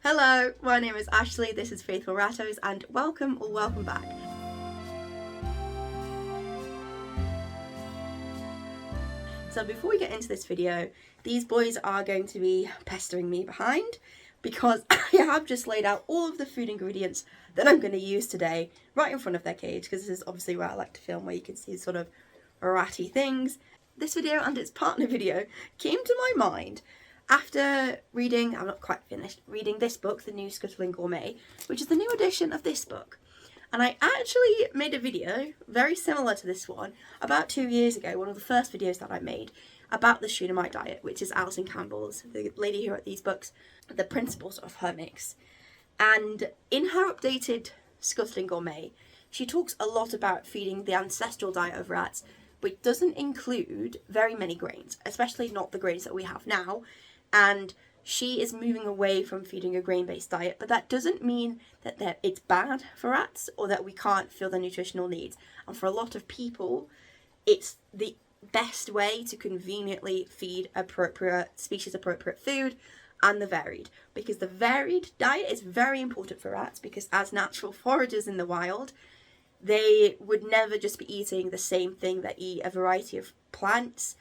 Hello, my name is Ashley, this is Faithful Rattos, and welcome or welcome back. So before we get into this video, these boys are going to be pestering me behind because I have just laid out all of the food ingredients that I'm going to use today right in front of their cage, because this is obviously where I like to film, where you can see sort of ratty things. This video and its partner video came to my mind after reading, I'm not quite finished, reading this book, the new Scuttling Gourmet, which is the new edition of this book. And I actually made a video, very similar to this one, about 2 years ago, one of the first videos that I made, about the Shunamite diet, which is Alison Campbell's, the lady who wrote these books, the principles of her mix. And in her updated Scuttling Gourmet, she talks a lot about feeding the ancestral diet of rats, which doesn't include very many grains, especially not the grains that we have now. And she is moving away from feeding a grain-based diet, but that doesn't mean that it's bad for rats or that we can't fill their nutritional needs. And for a lot of people, it's the best way to conveniently feed appropriate, species-appropriate food and the varied. Because the varied diet is very important for rats, because as natural foragers in the wild, they would never just be eating the same thing. They eat a variety of plants,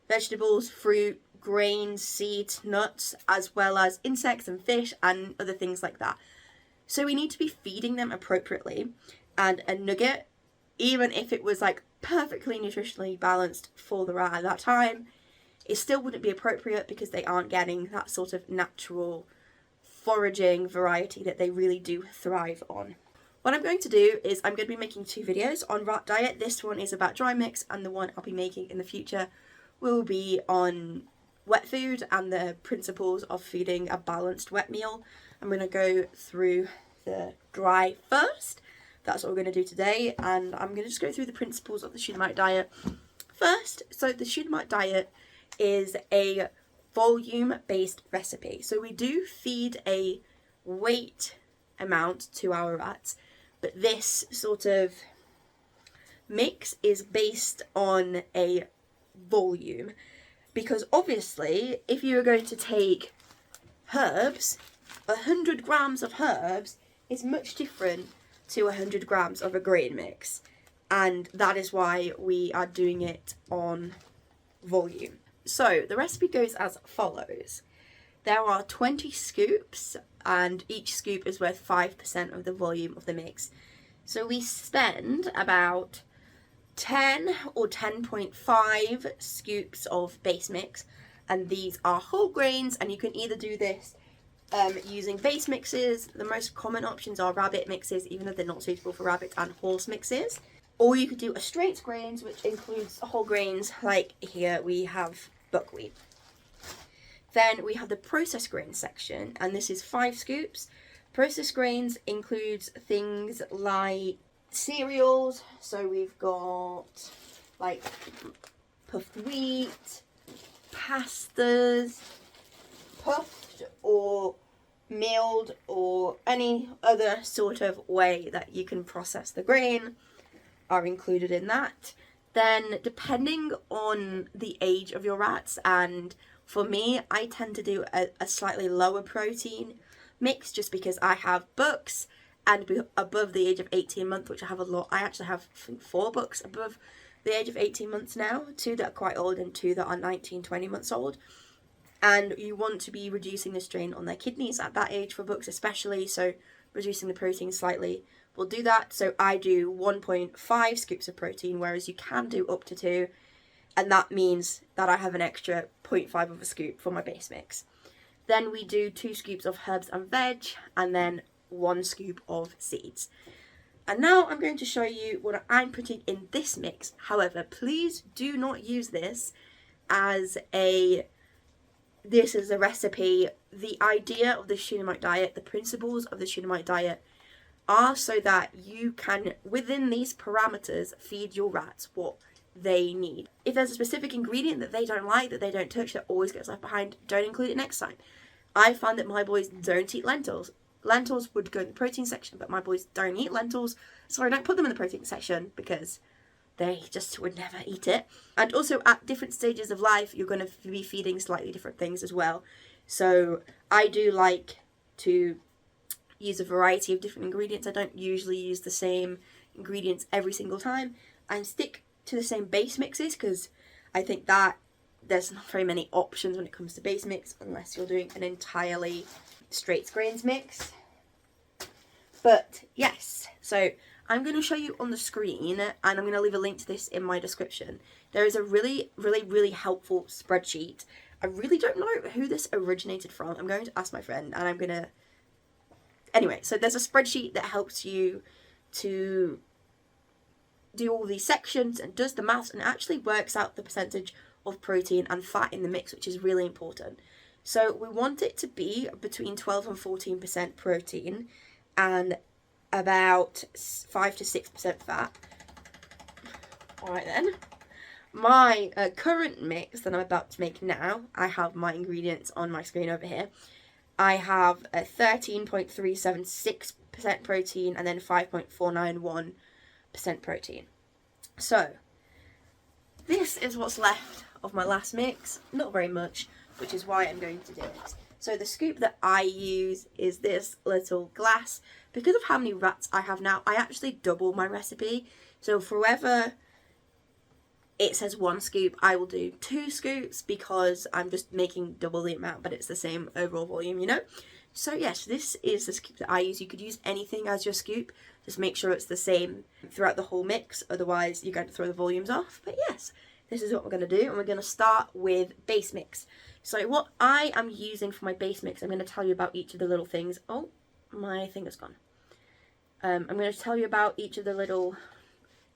vegetables, fruit, grains, seeds, nuts, as well as insects and fish and other things like that. So we need to be feeding them appropriately. And a nugget, even if it was like perfectly nutritionally balanced for the rat at that time, it still wouldn't be appropriate because they aren't getting that sort of natural foraging variety that they really do thrive on. What I'm going to do is I'm going to be making 2 videos on rat diet. This one is about dry mix, and the one I'll be making in the future will be on wet food and the principles of feeding a balanced wet meal. I'm going to go through the dry first. That's what we're going to do today, and I'm going to just go through the principles of the Shunamite diet first. So the Shunamite diet is a volume-based recipe. So we do feed a weight amount to our rats, but this sort of mix is based on a volume. Because obviously, if you are going to take herbs, 100 grams of herbs is much different to 100 grams of a grain mix. And that is why we are doing it on volume. So the recipe goes as follows. There are 20 scoops, and each scoop is worth 5% of the volume of the mix. So we spend about 10 or 10.5 scoops of base mix, and these are whole grains, and you can either do this using base mixes. The most common options are rabbit mixes, even though they're not suitable for rabbit, and horse mixes. Or you could do a straight grains, which includes whole grains, like here we have buckwheat. Then we have the processed grains section, and this is 5 scoops. Processed grains includes things like cereals, so we've got like puffed wheat, pastas, puffed or milled, or any other sort of way that you can process the grain are included in that. Then depending on the age of your rats, and for me, I tend to do a slightly lower protein mix just because I have bucks and above the age of 18 months, which I have a lot. I actually have, I think, 4 bucks above the age of 18 months now, 2 that are quite old and 2 that are 19, 20 months old. And you want to be reducing the strain on their kidneys at that age for bucks especially, so reducing the protein slightly will do that. So I do 1.5 scoops of protein, whereas you can do up to 2, and that means that I have an extra 0.5 of a scoop for my base mix. Then we do 2 scoops of herbs and veg, and then 1 scoop of seeds. And now I'm going to show you what I'm putting in this mix. However, please do not use this as a recipe. The idea of the Shunamite diet, the principles of the Shunamite diet, are so that you can, within these parameters, feed your rats what they need. If there's a specific ingredient that they don't like, that they don't touch, that always gets left behind, don't include it next time. I find that my boys don't eat lentils. Lentils would go in the protein section, but my boys don't eat lentils, so I don't put them in the protein section because they just would never eat it. And also at different stages of life, you're going to be feeding slightly different things as well. So I do like to use a variety of different ingredients. I don't usually use the same ingredients every single time. I stick to the same base mixes because I think that there's not very many options when it comes to base mix unless you're doing an entirely straight grains mix. But yes, so I'm going to show you on the screen, and I'm going to leave a link to this in my description. There is a really helpful spreadsheet. I really don't know who this originated from. I'm going to ask my friend, and I'm going to... Anyway, so there's a spreadsheet that helps you to do all these sections and does the maths and actually works out the percentage of protein and fat in the mix, which is really important. So we want it to be between 12 and 14% protein and about 5 to 6% fat. Alright then. My current mix that I'm about to make now, I have my ingredients on my screen over here. I have a 13.376% protein and then 5.491% protein. So, this is what's left of my last mix. Not very much, which is why I'm going to do it. So the scoop that I use is this little glass. Because of how many rats I have now, I actually double my recipe. So for whoever it says 1 scoop, I will do 2 scoops because I'm just making double the amount, but it's the same overall volume, you know? So yes, this is the scoop that I use. You could use anything as your scoop. Just make sure it's the same throughout the whole mix, otherwise you're going to throw the volumes off. But yes, this is what we're going to do, and we're going to start with base mix. So what I am using for my base mix, I'm going to tell you about each of the little things. Oh, my thing is gone. I'm going to tell you about each of the little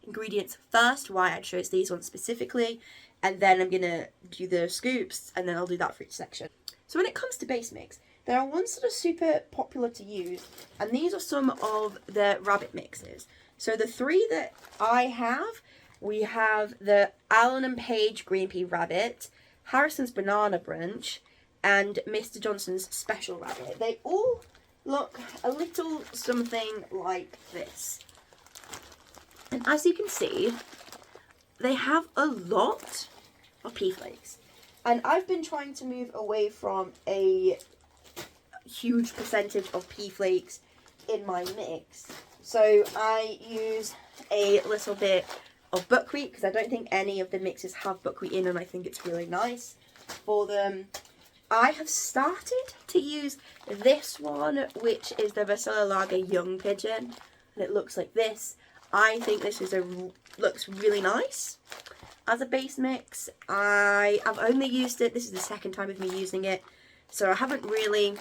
ingredients first, why I chose these ones specifically, and then I'm going to do the scoops, and then I'll do that for each section. So when it comes to base mix, there are ones that are super popular to use, and these are some of the rabbit mixes. So the 3 that I have, we have the Allen and Page Green Pea Rabbit, Harrison's Banana Brunch, and Mr. Johnson's Special Rabbit. They all look a little something like this. And as you can see, they have a lot of pea flakes. And I've been trying to move away from a huge percentage of pea flakes in my mix. So I use a little bit of buckwheat because I don't think any of the mixes have buckwheat in, and I think it's really nice for them. I have started to use this one, which is the Vasella Lager Young Pigeon, and it looks like this. I think this is looks really nice as a base mix. I have only used it, this is the second time of me using it, so I haven't really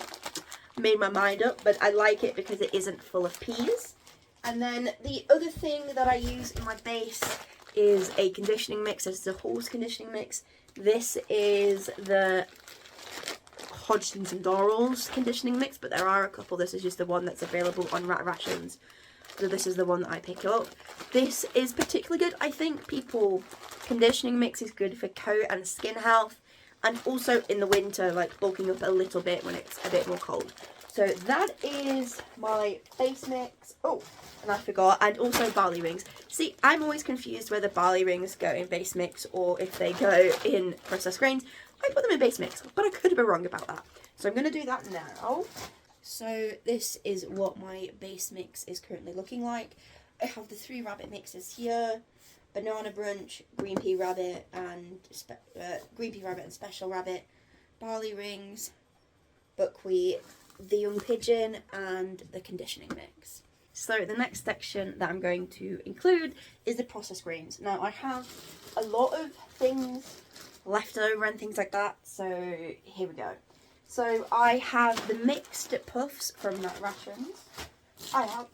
made my mind up, but I like it because it isn't full of peas. And then the other thing that I use in my base is a conditioning mix. This is a horse conditioning mix. This is the Hodgson's and Dorrell's conditioning mix, but there are a couple. This is just the one that's available on Rat Rations. So this is the one that I pick up. This is particularly good. I think conditioning mix is good for coat and skin health, and also in the winter, like bulking up a little bit when it's a bit more cold. So that is my base mix. Oh, and I forgot, and also barley rings. See, I'm always confused whether barley rings go in base mix or if they go in processed grains. I put them in base mix, but I could be wrong about that. So I'm going to do that now. So this is what my base mix is currently looking like. I have the 3 rabbit mixes here: Banana Brunch, Green Pea Rabbit, and Special Rabbit, barley rings, buckwheat, the Young Pigeon, and the conditioning mix. So the next section that I'm going to include is the processed grains. Now I have a lot of things left over and things like that, so here we go. So I have the mixed puffs from Rat Rations. I have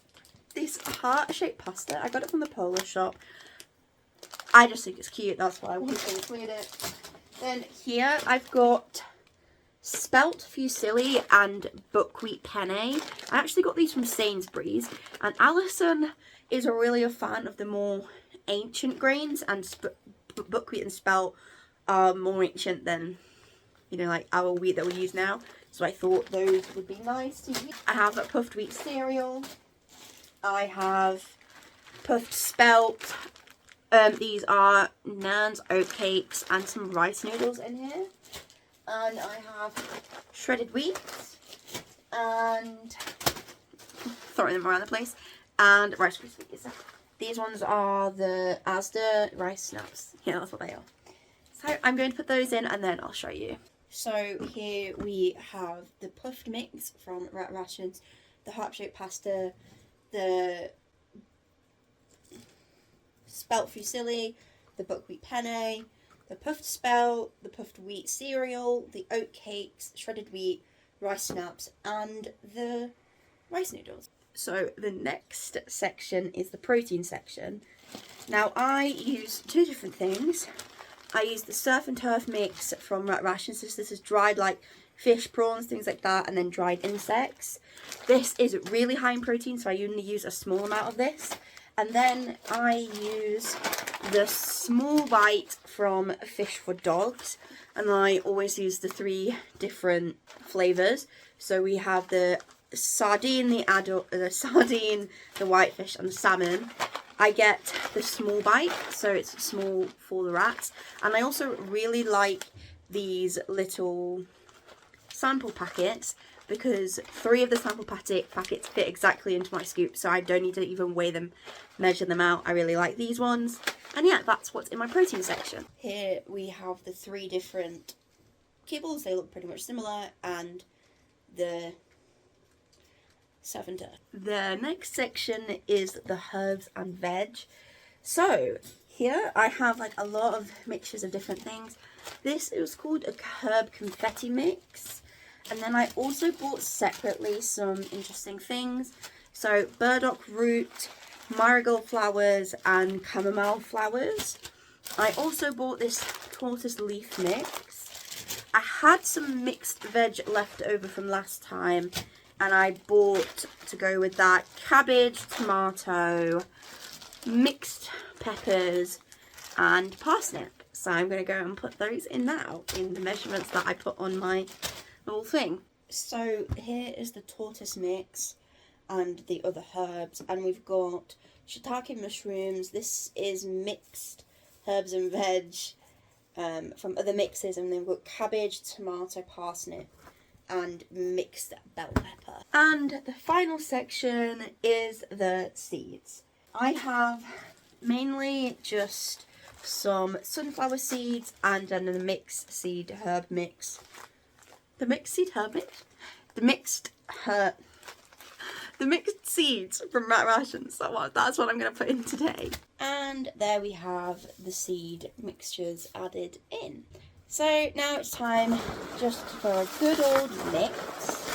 this heart-shaped pasta. I got it from the Polish shop. I just think it's cute, that's why I wanted to include it. Then here I've got spelt fusilli and buckwheat penne. I actually got these from Sainsbury's, and Alison is really a fan of the more ancient grains, and buckwheat and spelt are more ancient than, you know, like our wheat that we use now. So I thought those would be nice to use. I have a puffed wheat cereal. I have puffed spelt. These are naans, oatcakes, and some rice noodles in here. And I have shredded wheat. and throwing them around the place, and Rice Krispies. These ones are the Asda rice snaps. Yeah, that's what they are. So I'm going to put those in and then I'll show you. So here we have the puffed mix from Rat Rations, the heart-shaped pasta, the spelt fusilli, the buckwheat penne, the puffed spelt, the puffed wheat cereal, the oat cakes, shredded wheat, rice snaps, and the rice noodles. So the next section is the protein section. Now I use two different things. I use the surf and turf mix from Rat Rations. This is dried like fish, prawns, things like that, and then dried insects. This is really high in protein, so I only use a small amount of this. And then I use the small bite from Fish for Dogs, and I always use the 3 different flavours. So we have the sardine, the sardine, the whitefish, and the salmon. I get the small bite, so it's small for the rats. And I also really like these little sample packets because 3 of the sample packets fit exactly into my scoop, so I don't need to even weigh them, measure them out. I really like these ones. And yeah, that's what's in my protein section. Here we have the 3 different kibbles. They look pretty much similar, and the surf and turf. The next section is the herbs and veg. So here I have like a lot of mixtures of different things. This is called a herb confetti mix. And then I also bought separately some interesting things. So burdock root, marigold flowers, and chamomile flowers. I also bought this tortoise leaf mix. I had some mixed veg left over from last time, and I bought, to go with that, cabbage, tomato, mixed peppers, and parsnip. So I'm going to go and put those in now, in the measurements that I put on my little thing. So here is the tortoise mix and the other herbs, and we've got shiitake mushrooms. This is mixed herbs and veg from other mixes, and then we've got cabbage, tomato, parsnip, and mixed bell pepper. And the final section is the seeds. I have mainly just some sunflower seeds and then the mixed seed herb mix. The mixed seed herb mix? The mixed seeds from Rat Rations. That's what I'm going to put in today. And there we have the seed mixtures added in. So now it's time just for a good old mix.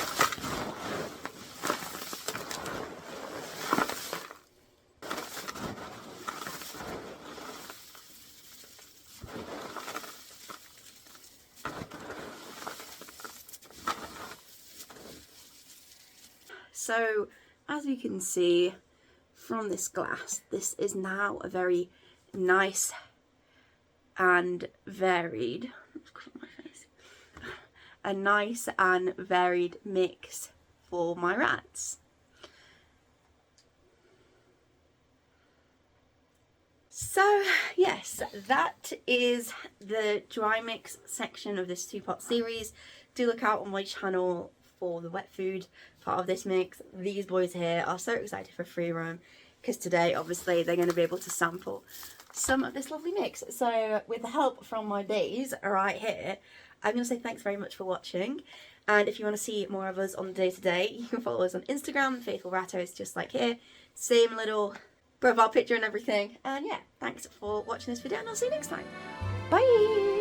So as you can see from this glass, this is now a very nice and varied, a nice and varied mix for my rats. So yes, that is the dry mix section of this 2-part series. Do look out on my channel for the wet food part of this mix. These boys here are so excited for free roam because today obviously they're going to be able to sample some of this lovely mix. So with the help from my bays right here, I'm going to say thanks very much for watching. And if you want to see more of us on the day-to-day, you can follow us on Instagram, Faithful Rattos, just like here. Same little profile picture and everything. And yeah, thanks for watching this video, and I'll see you next time. Bye!